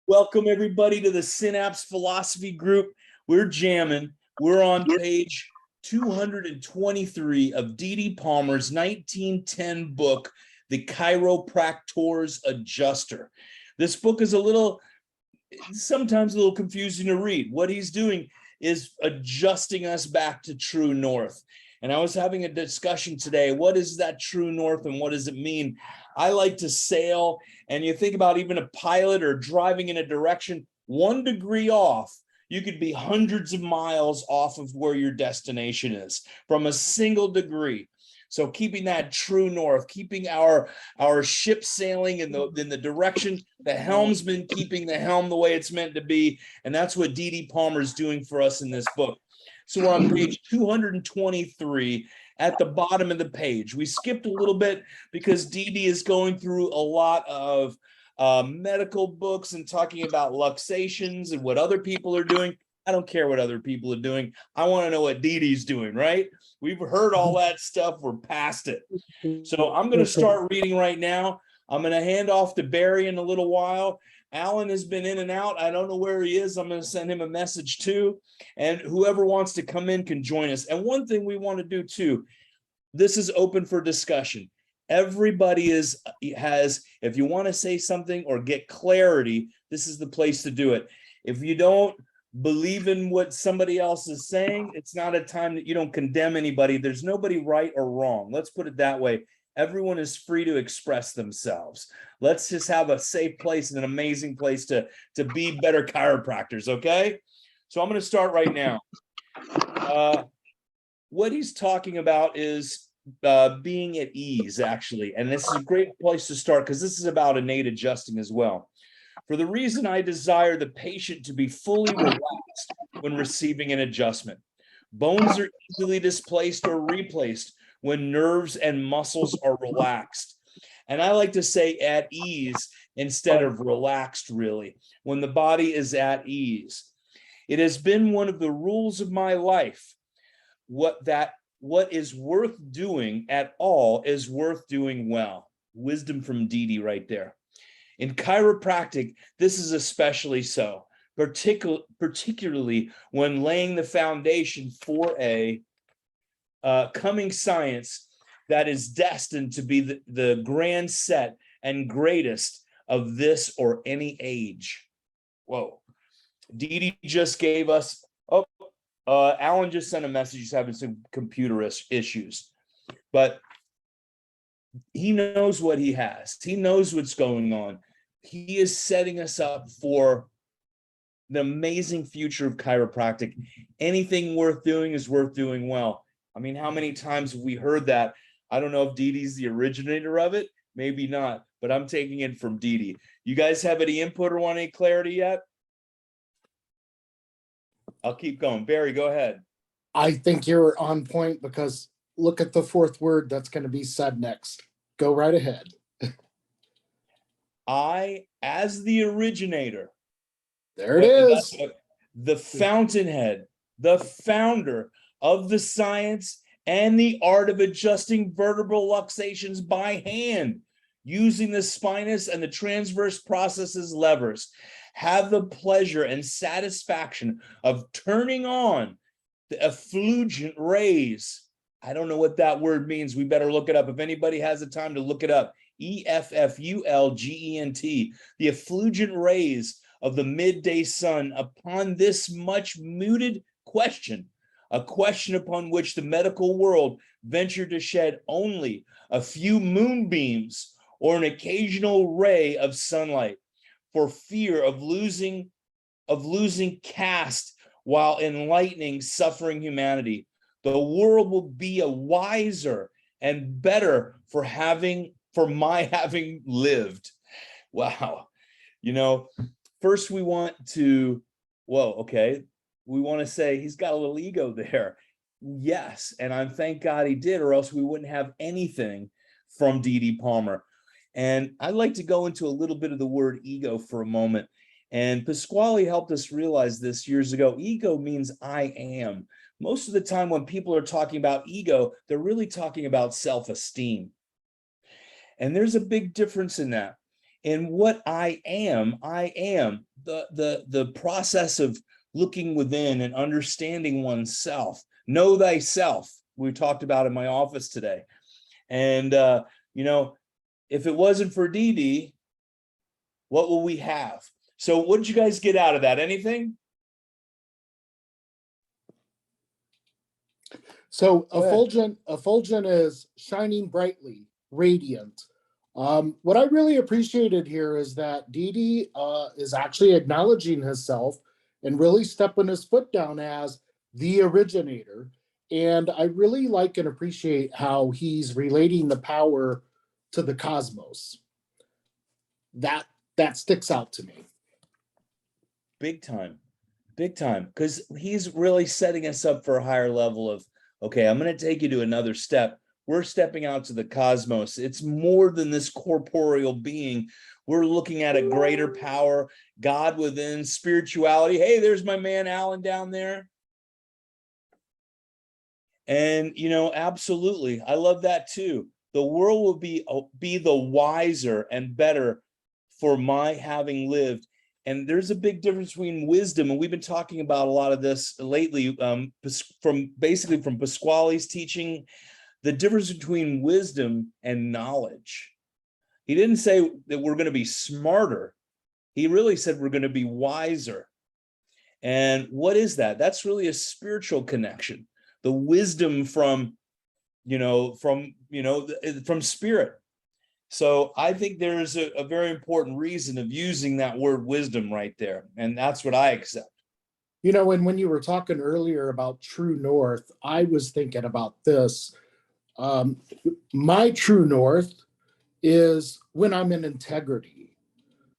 Welcome everybody to the Synapse Philosophy Group. We're jamming. We're on page 223 of D.D. Palmer's 1910 book, The Chiropractor's Adjuster. This book is sometimes a little confusing to read. What he's doing is adjusting us back to true north. And I was having a discussion today. What is that true north and what does it mean? I like to sail, and you think about even a pilot or driving in a direction 1 degree off, you could be hundreds of miles off of where your destination is from a single degree. So keeping that true north, keeping our ship sailing in the direction, the helmsman keeping the helm the way it's meant to be. And that's what D.D. Palmer is doing for us in this book. So we're on page 223 at the bottom of the page. We skipped a little bit because D.D. is going through a lot of medical books and talking about luxations and what other people are doing. I don't care what other people are doing. I want to know what D.D.'s doing, right? We've heard all that stuff. We're past it. So I'm going to start reading right now. I'm going to hand off to Barry in a little while. Alan has been in and out. I don't know where he is. I'm going to send him a message too. And whoever wants to come in can join us. And one thing we want to do too, this is open for discussion. Everybody has, if you want to say something or get clarity, this is the place to do it. If you don't believe in what somebody else is saying, it's not a time that you don't condemn anybody. There's nobody right or wrong. Let's put it that way. Everyone is free to express themselves. Let's just have a safe place and an amazing place to be better chiropractors, okay? So I'm going to start right now. What he's talking about is being at ease, actually. And this is a great place to start because this is about innate adjusting as well. For the reason I desire the patient to be fully relaxed when receiving an adjustment. Bones are easily displaced or replaced when nerves and muscles are relaxed. And I like to say at ease instead of relaxed, really, when the body is at ease. It has been one of the rules of my life what is worth doing at all is worth doing well. Wisdom from D.D. right there. In chiropractic, this is especially so, particularly when laying the foundation for a coming science that is destined to be the grand set and greatest of this or any age. Whoa. D.D. just gave us, Alan just sent a message. He's having some computer issues, but he knows what he has. He knows what's going on. He is setting us up for the amazing future of chiropractic. Anything worth doing is worth doing well. I mean, how many times have we heard that? I don't know if D.D.'s the originator of it. Maybe not, but I'm taking it from D.D. You guys have any input or want any clarity yet? I'll keep going. Barry, go ahead. I think you're on point because look at the fourth word that's going to be said next. Go right ahead. I, as the originator, there it is, the fountainhead, the founder of the science and the art of adjusting vertebral luxations by hand, using the spinous and the transverse processes levers, have the pleasure and satisfaction of turning on the effulgent rays. I don't know what that word means. We better look it up. If anybody has the time to look it up, effulgent, the effulgent rays of the midday sun upon this much mooted question, a question upon which the medical world ventured to shed only a few moonbeams or an occasional ray of sunlight, for fear of losing caste while enlightening suffering humanity. The world will be a wiser and better for my having lived. Wow. You know, first we want to, we want to say he's got a little ego there. Yes, and I'm thank God he did, or else we wouldn't have anything from D.D. Palmer. And I'd like to go into a little bit of the word ego for a moment. And Pasquale helped us realize this years ago. Ego means I am. Most of the time when people are talking about ego, they're really talking about self-esteem. And there's a big difference in that. In what I am, the process of looking within and understanding oneself. Know thyself. We talked about in my office today. And, if it wasn't for Dee Dee, what will we have? So what did you guys get out of that? Anything? So Go ahead. effulgent is shining brightly, radiant. What I really appreciated here is that Dee Dee is actually acknowledging himself and really stepping his foot down as the originator. And I really like and appreciate how he's relating the power to the cosmos. That sticks out to me. Big time. Big time. Because he's really setting us up for a higher level of, okay, I'm going to take you to another step. We're stepping out to the cosmos. It's more than this corporeal being. We're looking at a greater power, God within, spirituality. Hey, there's my man Alan down there. And, absolutely. I love that too. The world will be the wiser and better for my having lived. And there's a big difference between wisdom, and we've been talking about a lot of this lately, from Pasquale's teaching, the difference between wisdom and knowledge. He didn't say that we're going to be smarter. He really said we're going to be wiser. And what is that? That's really a spiritual connection. The wisdom from spirit. So I think there's a very important reason of using that word wisdom right there. And that's what I accept. And when you were talking earlier about true north, I was thinking about this. My true north is when I'm in integrity.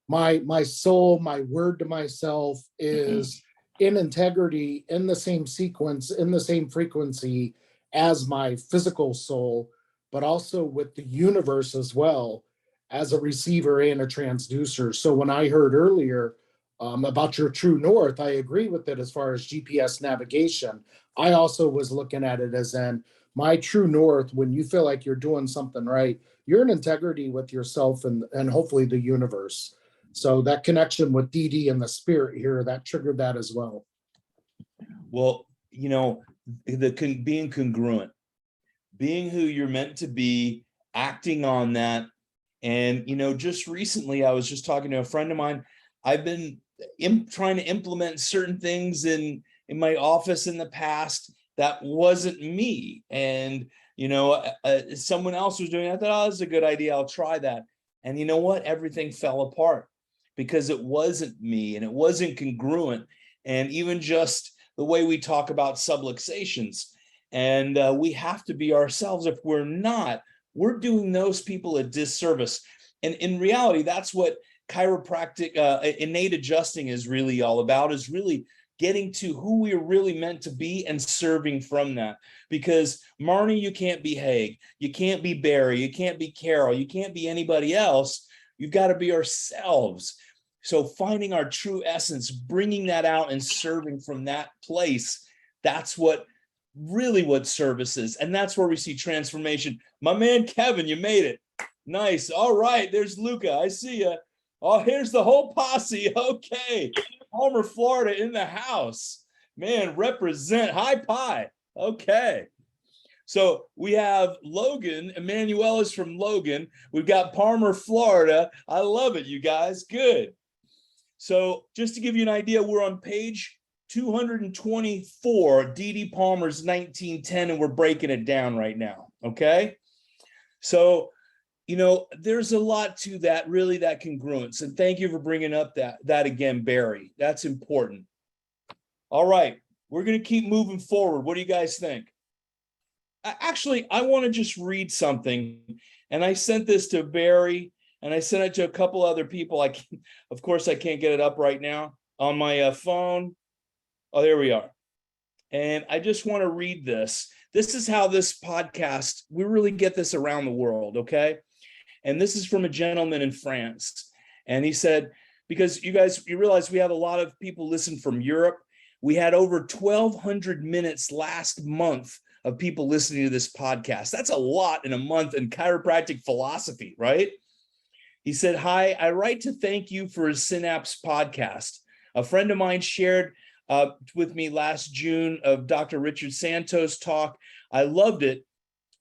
My soul, my word to myself is in integrity, in the same sequence, in the same frequency as my physical soul, but also with the universe as well, as a receiver and a transducer. So when I heard earlier about your true north, I agree with it as far as GPS navigation. I also was looking at it as in my true north, when you feel like you're doing something right, you're in integrity with yourself and hopefully the universe. So that connection with Dee Dee and the spirit here, that triggered that as well. Well, being congruent, being who you're meant to be, acting on that. And, just recently, I was just talking to a friend of mine. I've been trying to implement certain things in my office in the past that wasn't me. And, someone else was doing it. I thought, oh, that's a good idea. I'll try that. And you know what? Everything fell apart because it wasn't me and it wasn't congruent. And even just the way we talk about subluxations. And we have to be ourselves. If we're not, we're doing those people a disservice. And in reality, that's what chiropractic innate adjusting is really all about, is really getting to who we are really meant to be and serving from that. Because Marnie, you can't be Haig, you can't be Barry, you can't be Carol, you can't be anybody else. You've got to be ourselves. So finding our true essence, bringing that out and serving from that place, that's what service is. And that's where we see transformation. My man, Kevin, you made it. Nice. All right. There's Luca. I see you. Oh, here's the whole posse. Okay. Palmer, Florida in the house. Man, represent. Hi, pie. Okay. So we have Logan. Emmanuel is from Logan. We've got Palmer, Florida. I love it, you guys. Good. So just to give you an idea, we're on page 224, Dee Dee Palmer's 1910, and we're breaking it down right now, okay? So, there's a lot to that, really, that congruence. And thank you for bringing up that again, Barry. That's important. All right, we're going to keep moving forward. What do you guys think? Actually, I want to just read something. And I sent this to Barry, and I sent it to a couple other people. Of course, I can't get it up right now on my phone. Oh, there we are. And I just want to read this. This is how this podcast, we really get this around the world, okay? And this is from a gentleman in France. And he said, because you realize we have a lot of people listen from Europe. We had over 1,200 minutes last month of people listening to this podcast. That's a lot in a month in chiropractic philosophy, right? He said, "Hi, I write to thank you for his Synapse podcast. A friend of mine shared with me last June of Dr. Richard Santos' talk. I loved it,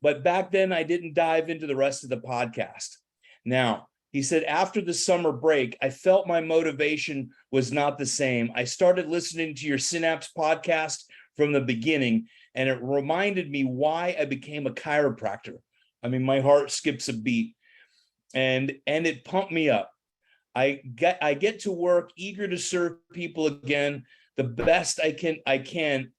but back then I didn't dive into the rest of the podcast. Now," he said, "after the summer break, I felt my motivation was not the same. I started listening to your Synapse podcast from the beginning, and it reminded me why I became a chiropractor. I mean, my heart skips a beat, and it pumped me up. I get to work eager to serve people again, the best I can,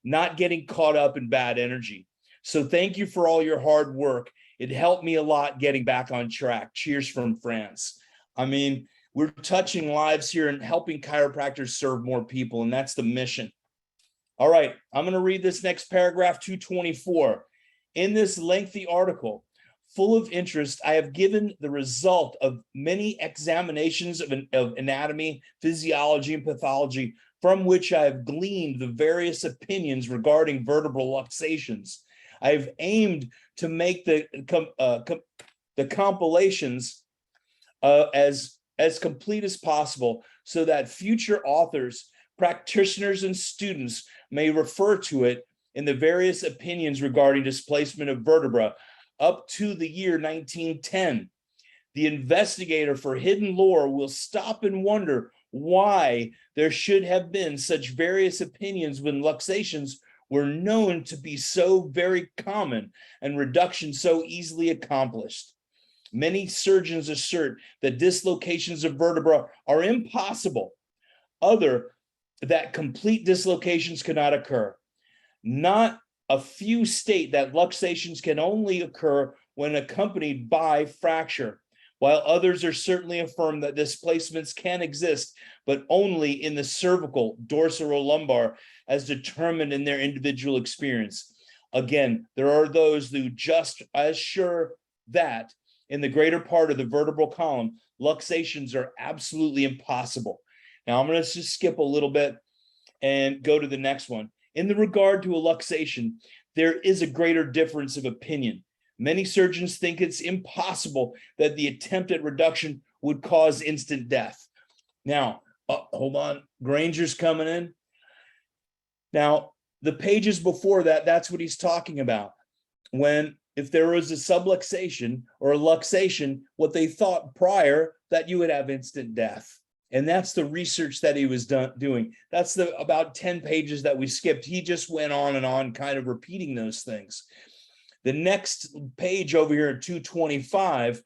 not getting caught up in bad energy. So thank you for all your hard work. It helped me a lot getting back on track. Cheers from France." I mean, we're touching lives here and helping chiropractors serve more people, and that's the mission. All right, I'm going to read this next paragraph, 224. In this lengthy article, full of interest, I have given the result of many examinations of anatomy, physiology, and pathology, from which I have gleaned the various opinions regarding vertebral luxations. I have aimed to make the compilations as complete as possible so that future authors, practitioners, and students may refer to it in the various opinions regarding displacement of vertebra up to the year 1910. The investigator for hidden lore will stop and wonder why there should have been such various opinions when luxations were known to be so very common and reduction so easily accomplished. Many surgeons assert that dislocations of vertebra are impossible, that complete dislocations cannot occur. Not a few state that luxations can only occur when accompanied by fracture, while others are certainly affirm that displacements can exist, but only in the cervical, dorsal, or lumbar, as determined in their individual experience. Again, there are those who just as sure that in the greater part of the vertebral column, luxations are absolutely impossible. Now I'm going to just skip a little bit and go to the next one. In the regard to a luxation, there is a greater difference of opinion. Many surgeons think it's impossible that the attempt at reduction would cause instant death. Now, hold on, Granger's coming in. Now, the pages before that, that's what he's talking about. If there was a subluxation or a luxation, what they thought prior that you would have instant death. And that's the research that he was doing. That's the about 10 pages that we skipped. He just went on and on, kind of repeating those things. The next page over here at 225,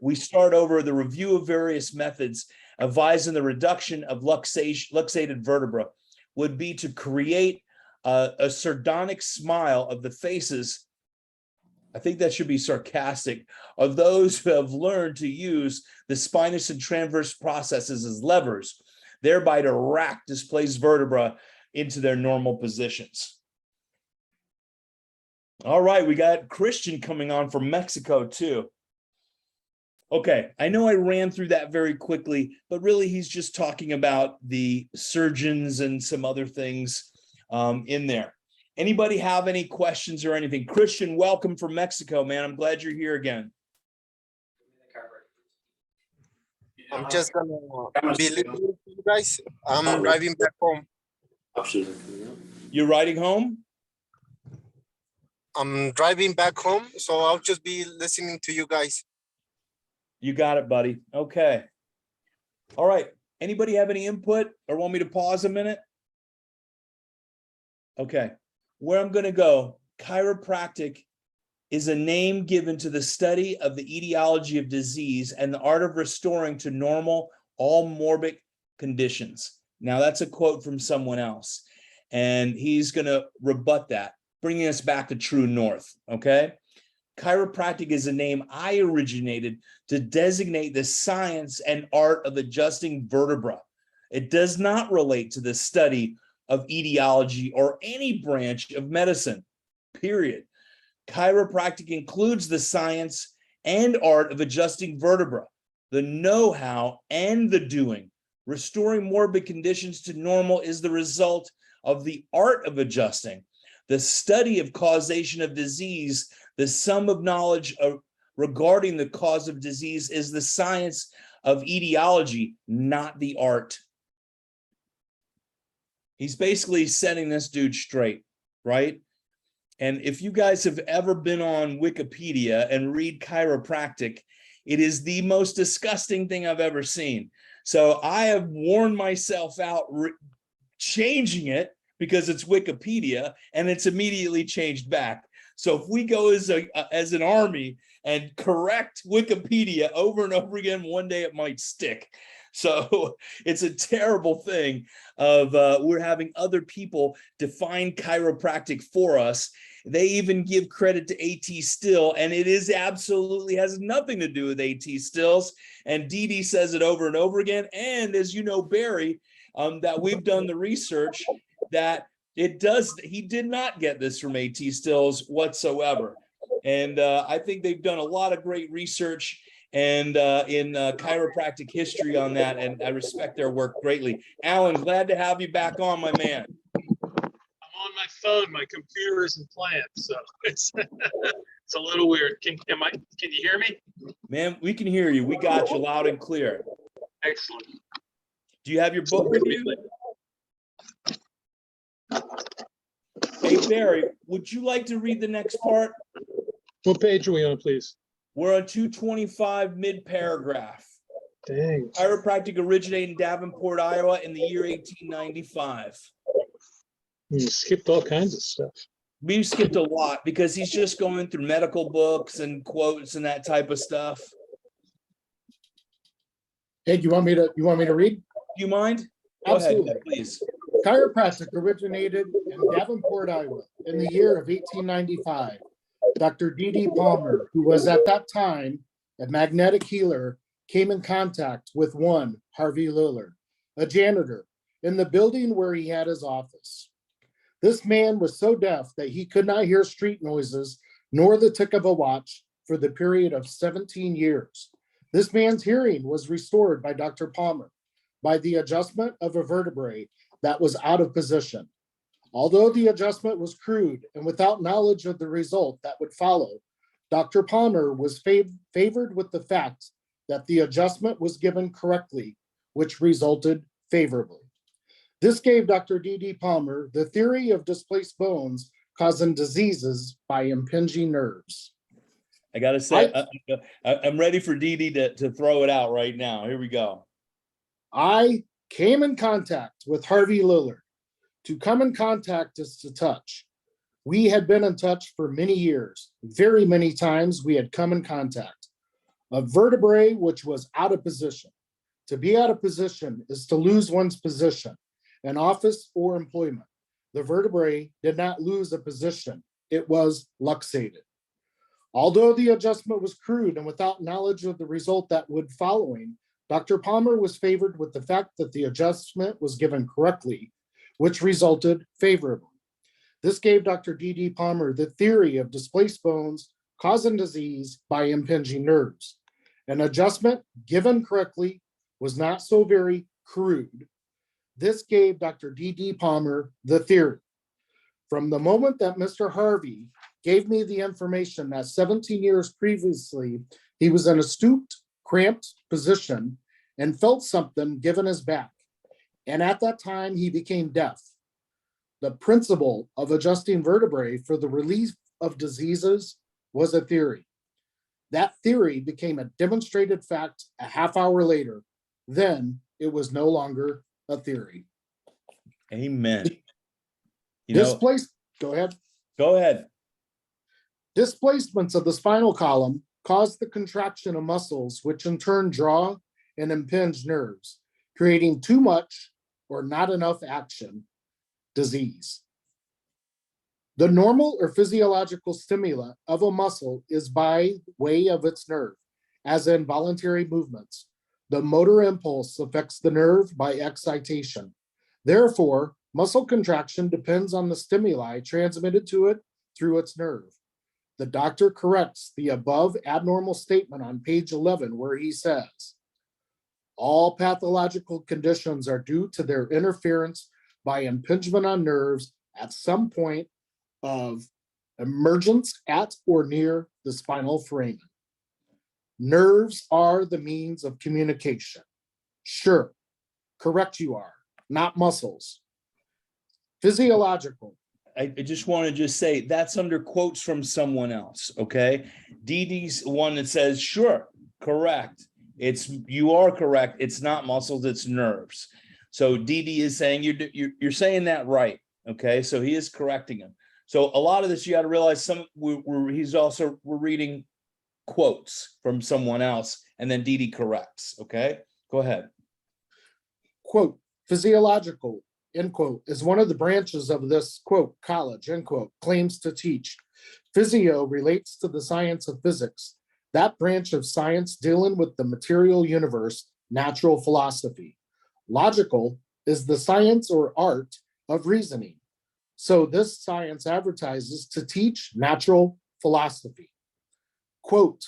we start over the review of various methods advising the reduction of luxated vertebra would be to create a sardonic smile of the faces. I think that should be sarcastic, of those who have learned to use the spinous and transverse processes as levers, thereby to rack displaced vertebra into their normal positions. All right, we got Christian coming on from Mexico too. Okay, I know I ran through that very quickly, but really he's just talking about the surgeons and some other things in there. Anybody have any questions or anything? Christian, welcome from Mexico, man. I'm glad you're here again. I'm just gonna be listening to you guys. I'm driving back home. You're riding home? I'm driving back home, so I'll just be listening to you guys. You got it, buddy. Okay. All right. Anybody have any input or want me to pause a minute? Okay. Where I'm going to go, chiropractic is a name given to the study of the etiology of disease and the art of restoring to normal all morbid conditions. Now, that's a quote from someone else, and he's going to rebut that, bringing us back to true north, okay? Chiropractic is a name I originated to designate the science and art of adjusting vertebra. It does not relate to the study of etiology or any branch of medicine, period. Chiropractic includes the science and art of adjusting vertebra, the know-how and the doing. Restoring morbid conditions to normal is the result of the art of adjusting, the study of causation of disease, the sum of knowledge regarding the cause of disease is the science of etiology, not the art. He's basically setting this dude straight, right? And if you guys have ever been on Wikipedia and read chiropractic, it is the most disgusting thing I've ever seen. So I have worn myself out changing it because it's Wikipedia, and it's immediately changed back. So if we go as an army and correct Wikipedia over and over again, one day it might stick. So it's a terrible thing of we're having other people define chiropractic for us. They even give credit to A.T. Still, and it is absolutely has nothing to do with A.T. Stills. And Dee says it over and over again. And as you know, Barry, that we've done the research that it does. He did not get this from A.T. Stills whatsoever. And I think they've done a lot of great research and in chiropractic history on that, and I respect their work greatly. Alan, glad to have you back on, my man. I'm on my phone. My computer isn't playing, so it's it's a little weird. Can you hear me? Man, we can hear you. We got you loud and clear. Excellent. Do you have your book with you? Hey, Barry, would you like to read the next part? What page are we on, please? We're on 225 mid-paragraph. Dang. Chiropractic originated in Davenport, Iowa in the year 1895. You skipped all kinds of stuff. We skipped a lot because he's just going through medical books and quotes and that type of stuff. Hey, you want me to read? Do you mind? Go Absolutely. ahead, please. Chiropractic originated in Davenport, Iowa in the year of 1895. Dr. D.D. Palmer, who was at that time a magnetic healer, came in contact with one Harvey Lillard, a janitor, in the building where he had his office. This man was so deaf that he could not hear street noises nor the tick of a watch for the period of 17 years. This man's hearing was restored by Dr. Palmer by the adjustment of a vertebrae that was out of position. Although the adjustment was crude and without knowledge of the result that would follow, Dr. Palmer was favored with the fact that the adjustment was given correctly, which resulted favorably. This gave Dr. D.D. Palmer the theory of displaced bones causing diseases by impinging nerves. I got to say, I'm ready for Dee to throw it out right now. Here we go. I came in contact with Harvey Lillard. To come in contact is to touch. We had been in touch for many years. Very many times we had come in contact. A vertebrae which was out of position. To be out of position is to lose one's position, an office or employment. The vertebrae did not lose a position. It was luxated. Although the adjustment was crude and without knowledge of the result that would following, Dr. Palmer was favored with the fact that the adjustment was given correctly, which resulted favorably. This gave Dr. D.D. Palmer the theory of displaced bones causing disease by impinging nerves. An adjustment given correctly was not so very crude. This gave Dr. D.D. Palmer the theory. From the moment that Mr. Harvey gave me the information that 17 years previously, he was in a stooped, cramped position and felt something given his back. And at that time, he became deaf. The principle of adjusting vertebrae for the relief of diseases was a theory. That theory became a demonstrated fact a half hour later. Then it was no longer a theory. Amen. Go ahead. Go ahead. Displacements of the spinal column cause the contraction of muscles, which in turn draw and impinge nerves, creating too much or not enough action, disease. The normal or physiological stimula of a muscle is by way of its nerve, as in voluntary movements. The motor impulse affects the nerve by excitation. Therefore, muscle contraction depends on the stimuli transmitted to it through its nerve. The doctor corrects the above abnormal statement on page 11, where he says, all pathological conditions are due to their interference by impingement on nerves at some point of emergence at or near the spinal foramen. Nerves are the means of communication. Sure, correct you are, not muscles. Physiological. I just want to just say that's under quotes from someone else. Okay. Dee Dee's one that says, sure, correct. You are correct. It's not muscles, it's nerves. So Dee Dee is saying you're saying that right. Okay. So he is correcting him. So a lot of this, you got to realize we're reading quotes from someone else, and then Dee Dee corrects. Okay. Go ahead. Quote, physiological, end quote, is one of the branches of this, quote, college, end quote, claims to teach. Physio relates to the science of physics, that branch of science dealing with the material universe, natural philosophy. Logical is the science or art of reasoning. So this science advertises to teach natural philosophy. Quote,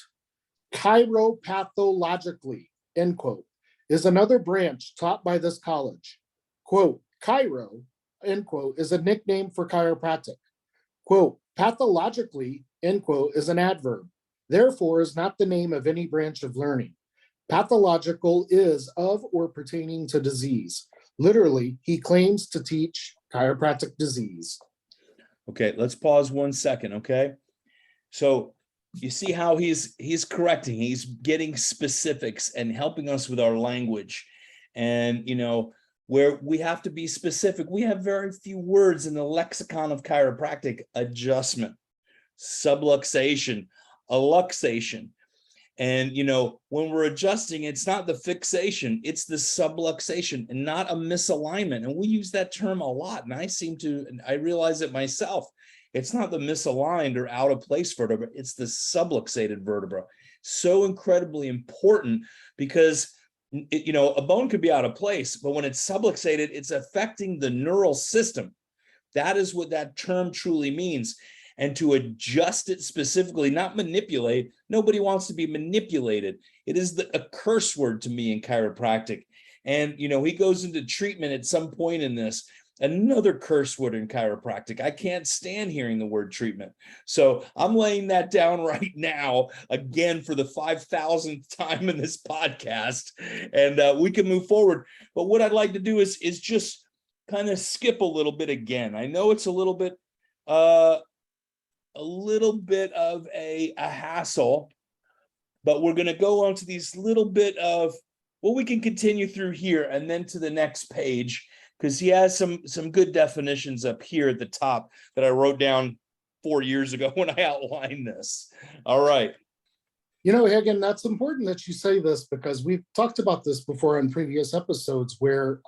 chiropathologically, end quote, is another branch taught by this college. Quote, chiro, end quote, is a nickname for chiropractic. Quote, pathologically, end quote, is an adverb, therefore is not the name of any branch of learning. Pathological is of or pertaining to disease. Literally, he claims to teach chiropractic disease. Okay, let's pause 1 second, okay? So you see how he's correcting, he's getting specifics and helping us with our language. And, where we have to be specific, we have very few words in the lexicon of chiropractic: adjustment, subluxation, luxation. And, when we're adjusting, it's not the fixation, it's the subluxation and not a misalignment. And we use that term a lot. And I realize it myself. It's not the misaligned or out of place vertebra, it's the subluxated vertebra. So incredibly important because, a bone could be out of place, but when it's subluxated, it's affecting the neural system. That is what that term truly means. And to adjust it specifically, not manipulate. Nobody wants to be manipulated. It is a curse word to me in chiropractic. And, he goes into treatment at some point in this. Another curse word in chiropractic. I can't stand hearing the word treatment. So I'm laying that down right now, again, for the 5,000th time in this podcast. And we can move forward. But what I'd like to do is just kind of skip a little bit again. I know it's a little bit of a hassle, but we're going to go on to these little bit of, well, we can continue through here and then to the next page, because he has some good definitions up here at the top that I wrote down 4 years ago when I outlined this. All right. Hagen, that's important that you say this because we've talked about this before in previous episodes where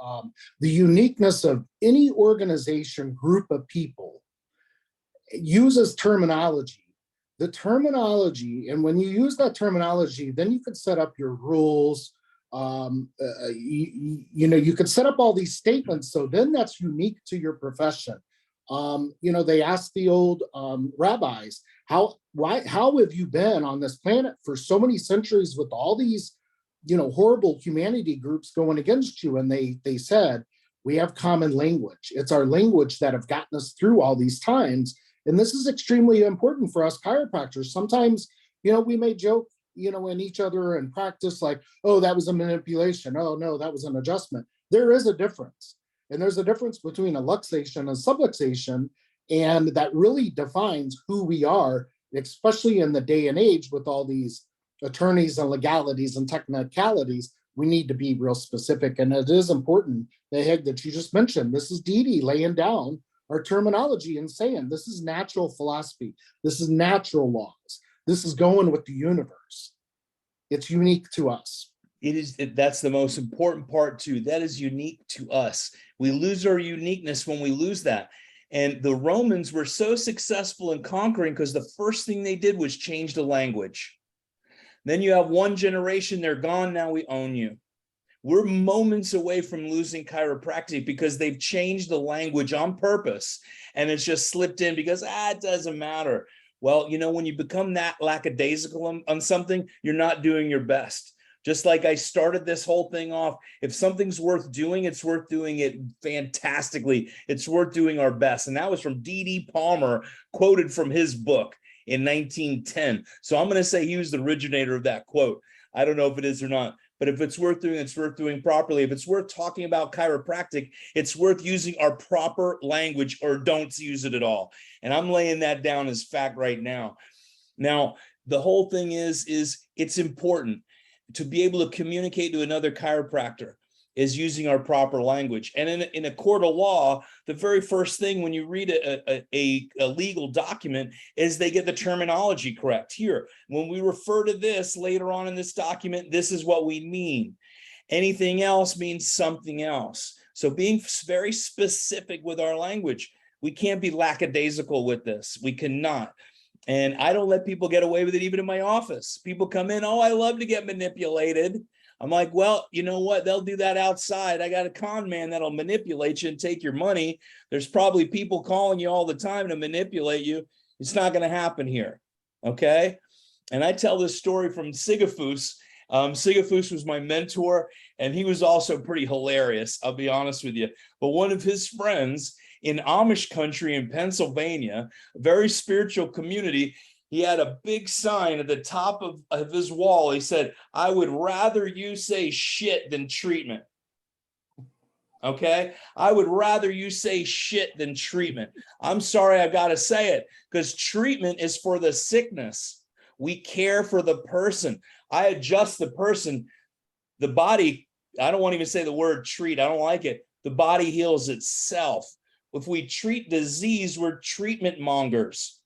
the uniqueness of any organization, group of people uses terminology. The terminology, and when you use that terminology, then you can set up your rules. You could set up all these statements. So then that's unique to your profession. They asked the old rabbis, how have you been on this planet for so many centuries with all these, horrible humanity groups going against you? And they said, we have common language. It's our language that have gotten us through all these times. And this is extremely important for us chiropractors. Sometimes, we may joke, in each other and practice like, oh, that was a manipulation. Oh, no, that was an adjustment. There is a difference. And there's a difference between a luxation and subluxation. And that really defines who we are, especially in the day and age with all these attorneys and legalities and technicalities. We need to be real specific. And it is important, the Haig that you just mentioned. This is Dee Dee laying down our terminology and saying, this is natural philosophy. This is natural laws. This is going with the universe. It's unique to us. That's the most important part too. That is unique to us. We lose our uniqueness when we lose that. And the Romans were so successful in conquering because the first thing they did was change the language. Then you have one generation, they're gone, now we own you. We're moments away from losing chiropractic because they've changed the language on purpose and it's just slipped in because, it doesn't matter. Well, when you become that lackadaisical on something, you're not doing your best. Just like I started this whole thing off, if something's worth doing, it's worth doing it fantastically. It's worth doing our best. And that was from D.D. Palmer, quoted from his book. in 1910. So I'm going to say he was the originator of that quote. I don't know if it is or not, but if it's worth doing, it's worth doing properly. If it's worth talking about chiropractic, it's worth using our proper language, or don't use it at all. And I'm laying that down as fact right now. Now, the whole thing is it's important to be able to communicate to another chiropractor is using our proper language. And in a court of law, the very first thing when you read a legal document is they get the terminology correct. Here, when we refer to this later on in this document, this is what we mean. Anything else means something else. So being very specific with our language, we can't be lackadaisical with this. We cannot. And I don't let people get away with it even in my office. People come in, oh, I love to get manipulated. I'm like, well, you know what? They'll do that outside. I got a con man that'll manipulate you and take your money. There's probably people calling you all the time to manipulate you. It's not going to happen here. Okay. And I tell this story from Sigafus. Sigafus was my mentor, and he was also pretty hilarious. I'll be honest with you. But one of his friends in Amish country in Pennsylvania, a very spiritual community, he had a big sign at the top of his wall. He said, I would rather you say shit than treatment. Okay. I would rather you say shit than treatment. I'm sorry, I got to say it, because treatment is for the sickness. We care for the person. I adjust the person. The body, I don't want to even say the word treat. I don't like it. The body heals itself. If we treat disease, we're treatment mongers.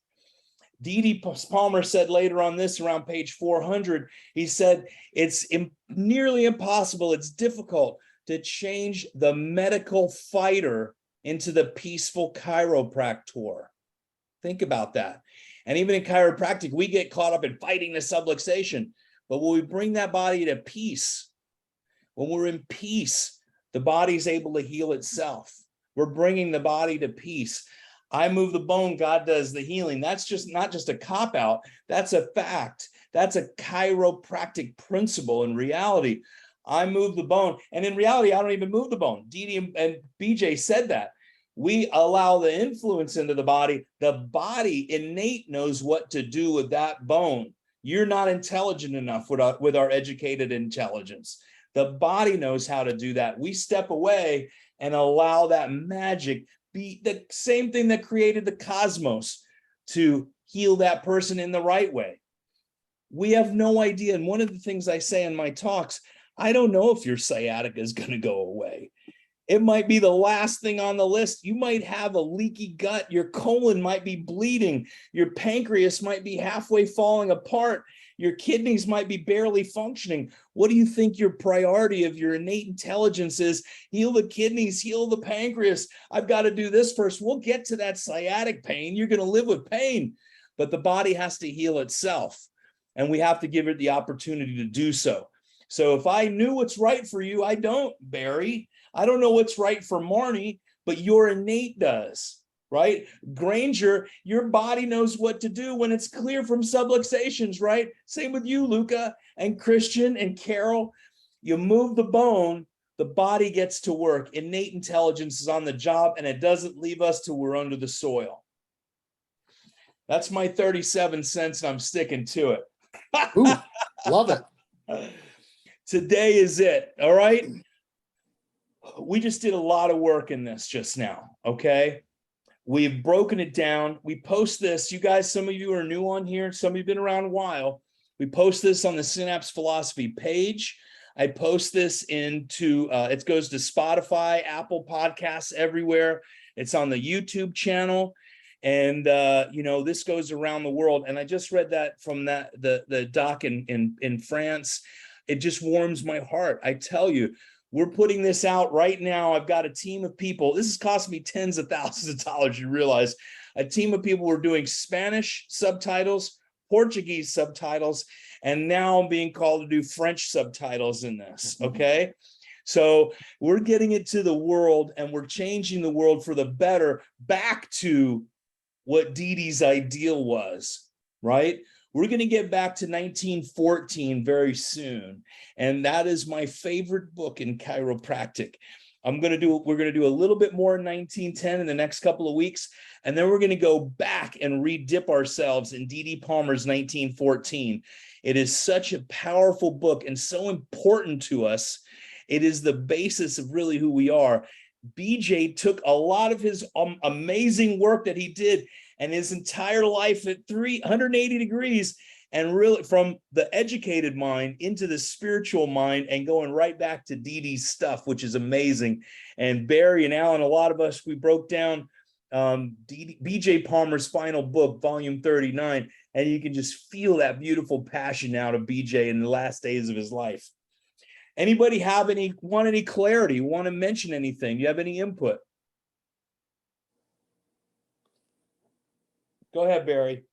D.D. Palmer said later on this, around page 400, he said, it's nearly impossible, it's difficult to change the medical fighter into the peaceful chiropractor. Think about that. And even in chiropractic, we get caught up in fighting the subluxation. But when we bring that body to peace, when we're in peace, the body's able to heal itself. We're bringing the body to peace. I move the bone, God does the healing. That's just not just a cop-out. That's a fact. That's a chiropractic principle in reality. I move the bone. And in reality, I don't even move the bone. Dee and BJ said that. We allow the influence into the body. The body innate knows what to do with that bone. You're not intelligent enough with our educated intelligence. The body knows how to do that. We step away and allow that magic, be the same thing that created the cosmos, to heal that person in the right way. We have no idea. And one of the things I say in my talks, I don't know if your sciatica is going to go away. It might be the last thing on the list. You might have a leaky gut. Your colon might be bleeding. Your pancreas might be halfway falling apart. Your kidneys might be barely functioning. What do you think your priority of your innate intelligence is? Heal the kidneys, heal the pancreas. I've got to do this first. We'll get to that sciatic pain. You're going to live with pain, but the body has to heal itself, and we have to give it the opportunity to do so. So if I knew what's right for you, I don't, Barry. I don't know what's right for Marnie, but your innate does. Right? Granger, your body knows what to do when it's clear from subluxations, right? Same with you, Luca, and Christian and Carol. You move the bone, the body gets to work. Innate intelligence is on the job, and it doesn't leave us till we're under the soil. That's my 37 cents, and I'm sticking to it. Ooh, love it. Today is it, all right? We just did a lot of work in this just now, okay? We've broken it down. We post this. You guys, some of you are new on here. Some of you have been around a while. We post this on the Synapse Philosophy page. I post this into, it goes to Spotify, Apple Podcasts, everywhere. It's on the YouTube channel. And, you know, this goes around the world. And I just read that from the doc in France. It just warms my heart. I tell you, we're putting this out right now. I've got a team of people. This has cost me tens of thousands of dollars, you realize. A team of people were doing Spanish subtitles, Portuguese subtitles, and now I'm being called to do French subtitles in this, okay? So we're getting it to the world, and we're changing the world for the better, back to what Dee Dee's ideal was, right? We're going to get back to 1914 very soon. And that is my favorite book in chiropractic. we're going to do a little bit more in 1910 in the next couple of weeks. And then we're going to go back and re-dip ourselves in D.D. Palmer's 1914. It is such a powerful book and so important to us. It is the basis of really who we are. BJ took a lot of his amazing work that he did and his entire life at 380 degrees, and really from the educated mind into the spiritual mind and going right back to DD's stuff, which is amazing. And Barry and Alan, a lot of us, we broke down BJ Palmer's final book, volume 39, and you can just feel that beautiful passion out of BJ in the last days of his life. Anybody want any clarity, want to mention anything? Do you have any input? Go ahead, Barry.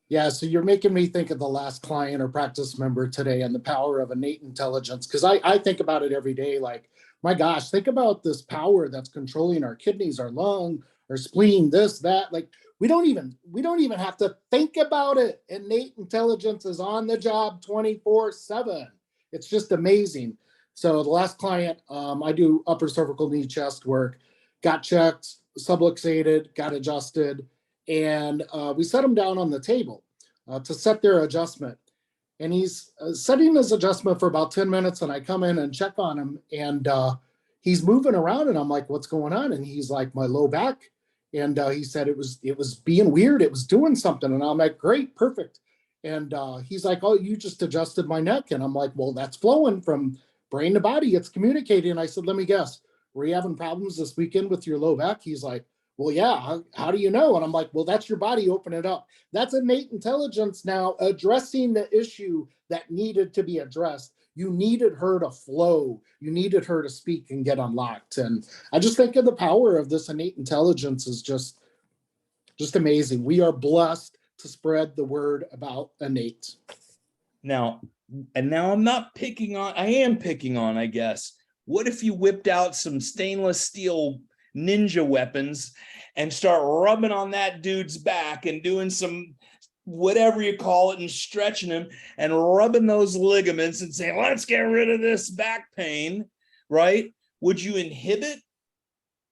Yeah, so you're making me think of the last client or practice member today and the power of innate intelligence. Because I think about it every day, like, my gosh, think about this power that's controlling our kidneys, our lung, our spleen, this, that. Like, we don't even have to think about it. Innate intelligence is on the job 24/7. It's just amazing. So the last client, I do upper cervical knee chest work, got checked, subluxated, got adjusted, and we set him down on the table to set their adjustment. And he's setting his adjustment for about 10 minutes, and I come in and check on him, and he's moving around, and I'm like, what's going on? And he's like, my low back. And he said it was being weird. It was doing something. And I'm like, great, perfect. And he's like, oh, you just adjusted my neck. And I'm like, well, that's flowing from brain to body. It's communicating. And I said, let me guess, were you having problems this weekend with your low back? He's like, well, yeah, how do you know? And I'm like, well, that's your body opening it up. That's innate intelligence now addressing the issue that needed to be addressed. You needed her to flow. You needed her to speak and get unlocked. And I just think of the power of this innate intelligence is just amazing. We are blessed to spread the word about innate. Now I'm not picking on, I am picking on, I guess. What if you whipped out some stainless steel ninja weapons and start rubbing on that dude's back and doing some whatever you call it and stretching him and rubbing those ligaments and saying, let's get rid of this back pain, right? Would you inhibit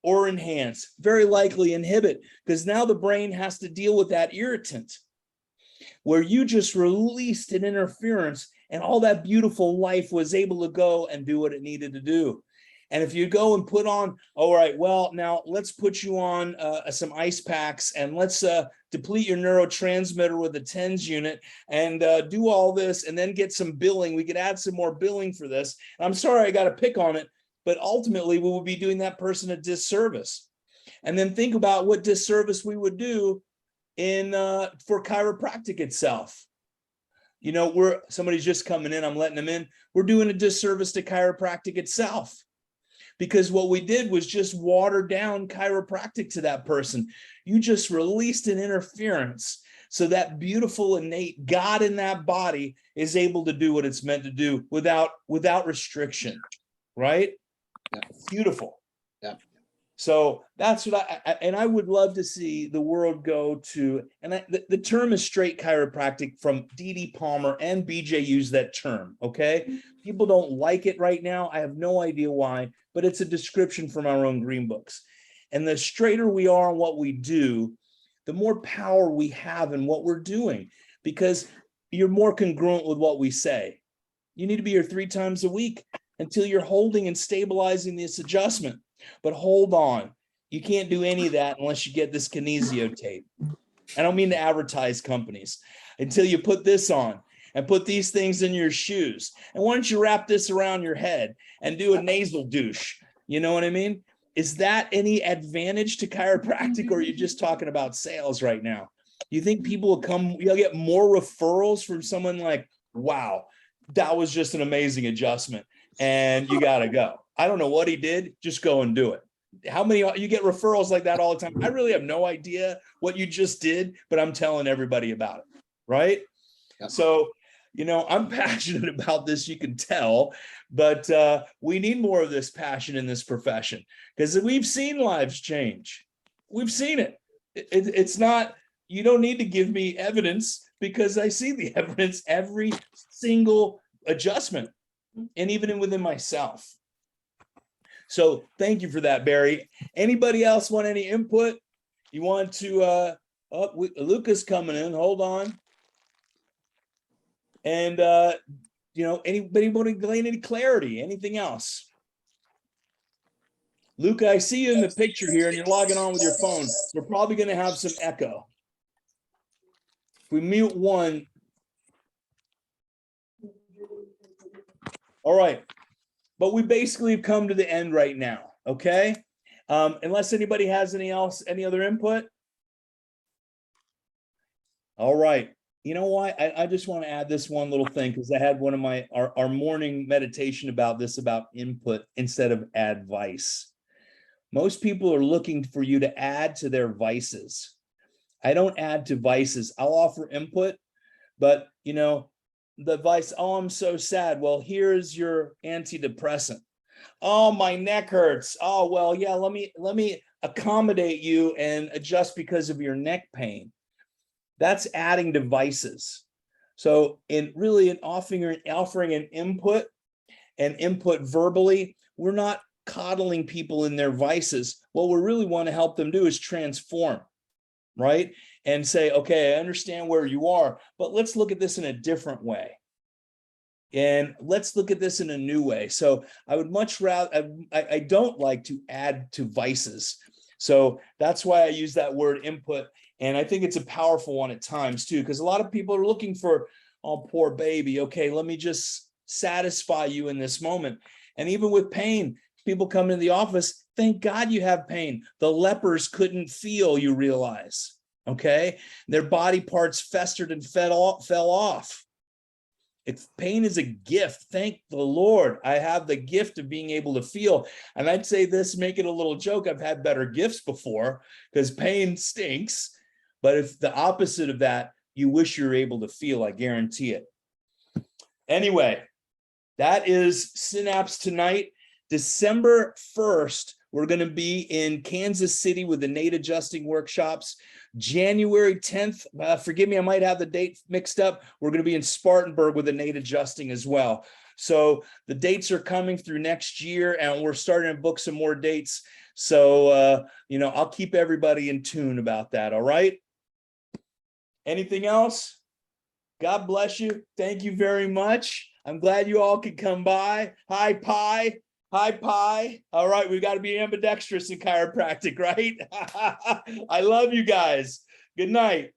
or enhance? Very likely inhibit, because now the brain has to deal with that irritant where you just released an interference and all that beautiful life was able to go and do what it needed to do. And if you go and put on, all right, well, now let's put you on some ice packs and let's deplete your neurotransmitter with a TENS unit and do all this and then get some billing. We could add some more billing for this. And I'm sorry, I got to pick on it, but ultimately we will be doing that person a disservice. And then think about what disservice we would do for chiropractic itself. You know, somebody's just coming in, I'm letting them in. We're doing a disservice to chiropractic itself. Because what we did was just water down chiropractic to that person. You just released an interference. So that beautiful innate God in that body is able to do what it's meant to do without restriction, right? Yeah. Beautiful. Yeah. So that's what I would love to see the world go to, and the term is straight chiropractic from D.D. Palmer, and BJ use that term, okay? People don't like it right now. I have no idea why, but it's a description from our own green books. And the straighter we are in what we do, the more power we have in what we're doing, because you're more congruent with what we say. You need to be here 3 times a week until you're holding and stabilizing this adjustment. But hold on, you can't do any of that unless you get this kinesio tape. I don't mean to advertise companies. Until you put this on and put these things in your shoes. And why don't you wrap this around your head and do a nasal douche? You know what I mean? Is that any advantage to chiropractic, or are you just talking about sales right now? You think people will come, you'll get more referrals from someone like, wow, that was just an amazing adjustment and you got to go. I don't know what he did. Just go and do it. How many, you get referrals like that all the time. I really have no idea what you just did, but I'm telling everybody about it. Right. Yep. So, you know, I'm passionate about this, you can tell, but we need more of this passion in this profession, because we've seen lives change. We've seen it. It's not, you don't need to give me evidence, because I see the evidence every single adjustment, and even within myself. So thank you for that, Barry. Anybody else want any input? You want to, Luca's coming in, hold on. And, anybody want to gain any clarity, anything else? Luca, I see you in the picture here and you're logging on with your phone. We're probably going to have some echo. If we mute one. All right. But we basically have come to the end right now. Okay. Unless anybody has any other input. All right. You know what? I just want to add this one little thing because I had one of our morning meditation about this, about input instead of advice. Most people are looking for you to add to their vices. I don't add to vices. I'll offer input, but the vice, oh, I'm so sad. Well, here's your antidepressant. Oh, my neck hurts. Oh, well, yeah, let me accommodate you and adjust because of your neck pain. That's adding devices. So in offering an input and input verbally, we're not coddling people in their vices. What we really want to help them do is transform, right? And say, okay, I understand where you are, but let's look at this in a different way. And let's look at this in a new way. So I would much rather, I don't like to add to vices. So that's why I use that word input. And I think it's a powerful one at times too, because a lot of people are looking for, oh, poor baby. Okay, let me just satisfy you in this moment. And even with pain, people come into the office, thank God you have pain. The lepers couldn't feel, you realize, okay? Their body parts festered and fell off. Pain is a gift. Thank the Lord. I have the gift of being able to feel. And I'd say this, make it a little joke. I've had better gifts before because pain stinks. But if the opposite of that, you wish you were able to feel, I guarantee it. Anyway, that is Synapse tonight. December 1st, we're going to be in Kansas City with the Nate Adjusting workshops. January 10th, forgive me, I might have the date mixed up. We're going to be in Spartanburg with the Nate Adjusting as well. So the dates are coming through next year and we're starting to book some more dates. So, I'll keep everybody in tune about that. All right. Anything else? God bless you. Thank you very much. I'm glad you all could come by. Hi, Pi. Hi, Pi. All right, we got to be ambidextrous in chiropractic, right? I love you guys. Good night.